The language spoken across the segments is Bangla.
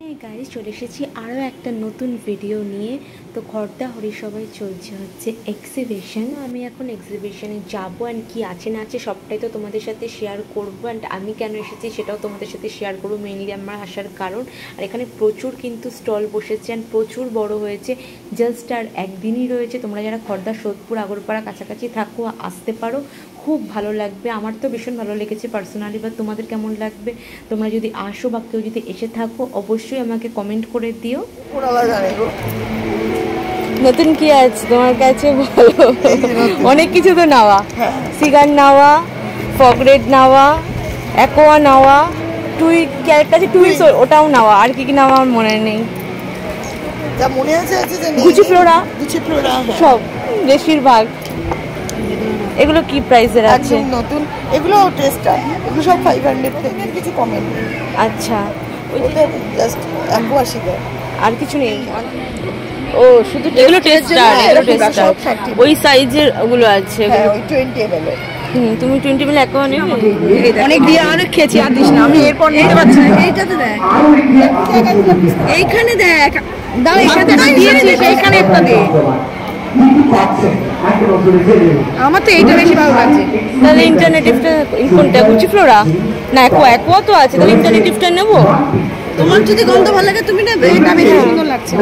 হ্যাঁ গাইস, চলে এসেছি আরও একটা নতুন ভিডিও নিয়ে। তো খর্দা হরিসভায় চলছে হচ্ছে এক্সিবিশন। আমি এখন এক্সিবিশনে যাবো অ্যান্ড কী আছে না আছে সবটাই তো তোমাদের সাথে শেয়ার করবো। অ্যান্ড আমি কেন এসেছি সেটাও তোমাদের সাথে শেয়ার করবো, মেইনলি আমার আসার কারণ। আর এখানে প্রচুর কিন্তু স্টল বসেছে অ্যান্ড প্রচুর বড় হয়েছে। জাস্ট আর একদিনই রয়েছে। তোমরা যারা খর্দা, সোদপুর, আগরপাড়া কাছাকাছি থাকো আসতে পারো, খুব ভালো লাগবে। আমার তো ভীষণ ভালো লেগেছে পার্সোনালি, বা তোমাদের কেমন লাগবে তোমরা যদি আসো বা কেউ যদি এসে থাকো অবশ্যই আমাকে কমেন্ট করে দিও। নতুন কি আছে তোমার কাছে বলো? অনেক কিছু তো নেওয়া, সিগার নেওয়া, ফগরেট নেওয়া, অ্যাকোয়া নেওয়া, টুই কাছে টুইস ওটাও নেওয়া। আর কি কি নেওয়া আমার মনে নেই, যা মনে আছে গুচি ফ্লোরা সব বেশিরভাগ। এগুলো কি প্রাইসের আছে? নতুন এগুলো টেস্টার, এগুলো সব 500 থেকে কিছু কমে। আচ্ছা, ওটা জাস্ট অ্যাকোয়া সিগার, আর কিছু নেই। ও শুধু এগুলো টেস্টার, এগুলো টেস্টার ওই সাইজের ওগুলো আছে। হ্যাঁ ওই 20 ml। তুমি 20 ml অ্যাকোয়া নেবে? অনেক দিয়ে অনেক খেয়েছি, আর দিস না, আমি এরপর নিতে পারছি না। এইটাতে দেখ, এইখানে দেখ, দাও এখানে দিয়েছি, এইখানে একটা দে। আমার তো এইটা বেশি ভালো লাগছে। তাহলে ইন্টারনেটিভটা কোনটা, গুচি ফ্লোরা না অ্যাকোয়া তো আছে, তাহলে ইন্টারনেটিভটা নেবো। তোমার যদি গন্ধ ভালো লাগে তুমি নেবে, এটা বেশি সুন্দর লাগছে।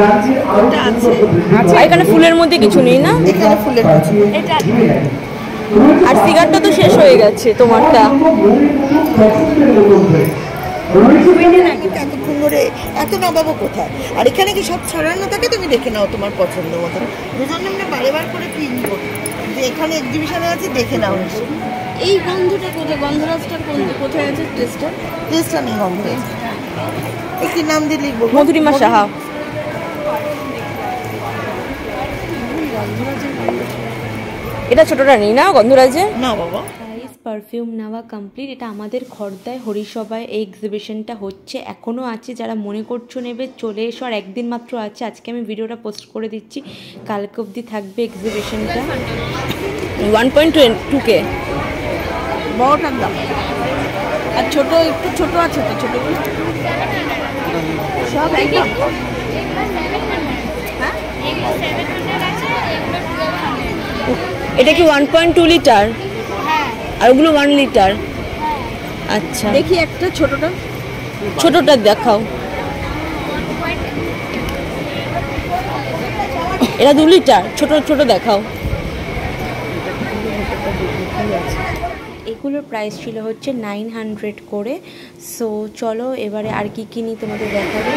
এটা আছে, আচ্ছা এখানে ফুলের মধ্যে কিছু নেই না? এখানে ফুলের কিছু, এটা আর সিগারটা তো শেষ হয়ে গেছে তোমারটা। এতক্ষণ ধরে এত নবাবো কোথায়? আর এখানে কি সব ছড়ানো থাকে, তুমি দেখে নাও তোমার পছন্দ মতো। দুজন আমরা বারে করে পিন করি যে এখানে এক্সিবিশনে আছে, দেখে নাও। এই গন্ধটা কোথায়? গন্ধরাজটার কোথায় আছে? টেস্টটা নেই গন্ধ। কি নাম দিয়ে লিখবো? মধুরিমা সাহা। এটা ছোটটা নেই না গন্ধরাজে? না বাবা। পারফিউম নেওয়া কমপ্লিট। এটা আমাদের খর্দায় হরিসভায় এই এক্সিবিশনটা হচ্ছে, এখনও আছে। যারা মনে করছো নেবে চলে এসো, আর একদিন মাত্র আছে। আজকে আমি ভিডিওটা পোস্ট করে দিচ্ছি, কালকে অবধি থাকবে এক্সিবিশনটা। 1.2K বড়টার দাম। আর ছোট একটু ছোট আছে তো, ছোটগুলো সব একই। এটা কি 1.2 লিটার? আর ওগুলো 1 লিটার। আচ্ছা দেখি একটা ছোটটা দেখাও। এটা 2 লিটার, ছোট দেখাও। এগুলোর প্রাইস ছিল হচ্ছে 900 করে। সো চলো এবারে আর কি কিনি তোমাদের দেখাবো।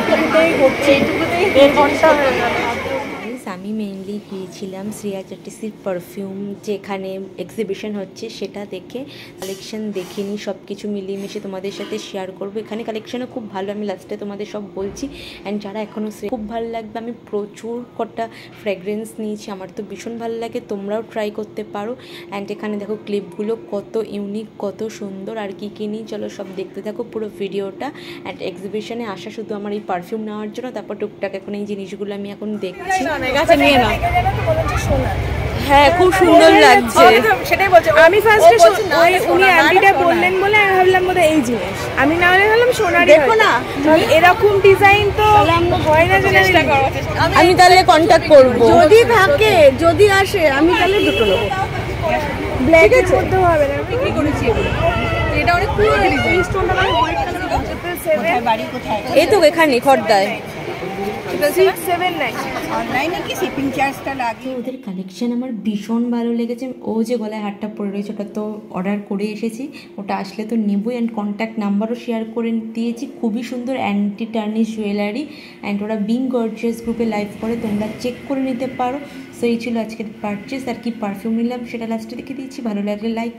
আমি মেইনলি গিয়েছিলাম শ্রেয়া চ্যাটার্জির পারফিউম, যেখানে এক্সিবিশন হচ্ছে সেটা দেখে। কালেকশন দেখিনি, সব কিছু মিলিয়ে তোমাদের সাথে শেয়ার করবো। এখানে কালেকশনও খুব ভালো, আমি লাস্টে তোমাদের সব বলছি। অ্যান্ড যারা এখনও খুব ভালো লাগবে। আমি প্রচুর কটা ফ্র্যাগ্রেন্স নিয়েছি, আমার তো ভীষণ ভালো লাগে, তোমরাও ট্রাই করতে পারো। অ্যান্ড এখানে দেখো ক্লিপগুলো কত ইউনিক, কত সুন্দর। আর কি কিনি চলো সব দেখতে থাকো পুরো ভিডিওটা। অ্যান্ড এক্সিবিশনে আসা শুধু আমার এই পারফিউম নেওয়ার জন্য, তারপর টুকটাক এখন এই জিনিসগুলো আমি এখন দেখছি। নিয়ে নাও। হ্যাঁ খুব সুন্দর লাগছে, সেটাই বলছি। আমি ফার্স্টে উনি আন্টিটা বললেন বলে আমি ভাবলাম বোধহয় এই জিনিস, আমি না হলে ভাবলাম সোনারি। দেখো না এরকম ডিজাইন তো হয় না, চেষ্টা করো। আমি তাহলে কন্ট্যাক্ট করবো, যদি থাকে, যদি আসে আমি তাহলে দুটো নেবো। ব্ল্যাক এর মধ্যে হবে না, আমি বিক্রি করেছি এগুলো। এটা অনেক পুরনো ডিজাইন। এই স্টোনটা মানে হোয়াইট কালার। বাড়ি কোথায়? এই তো এখানে খর্দায়। ওদের কালেকশন আমার ভীষণ ভালো লেগেছে। ও যে গলায় হারটা পরে রয়েছে ওটা তো অর্ডার করে এসেছি, ওটা আসলে তো নেবই। অ্যান্ড কন্ট্যাক্ট নাম্বারও শেয়ার করে দিয়েছি। খুবই সুন্দর অ্যান্টি টার্নিশ জুয়েলারি। অ্যান্ড ওরা বিং গর্জিয়াস গ্রুপে লাইভ করে, তোমরা চেক করে নিতে পারো। সো এই ছিল আজকের পারচেস। আর কি পারফিউম নিলাম সেটা লাস্টে দেখে দিয়েছি। ভালো লাগলে লাইক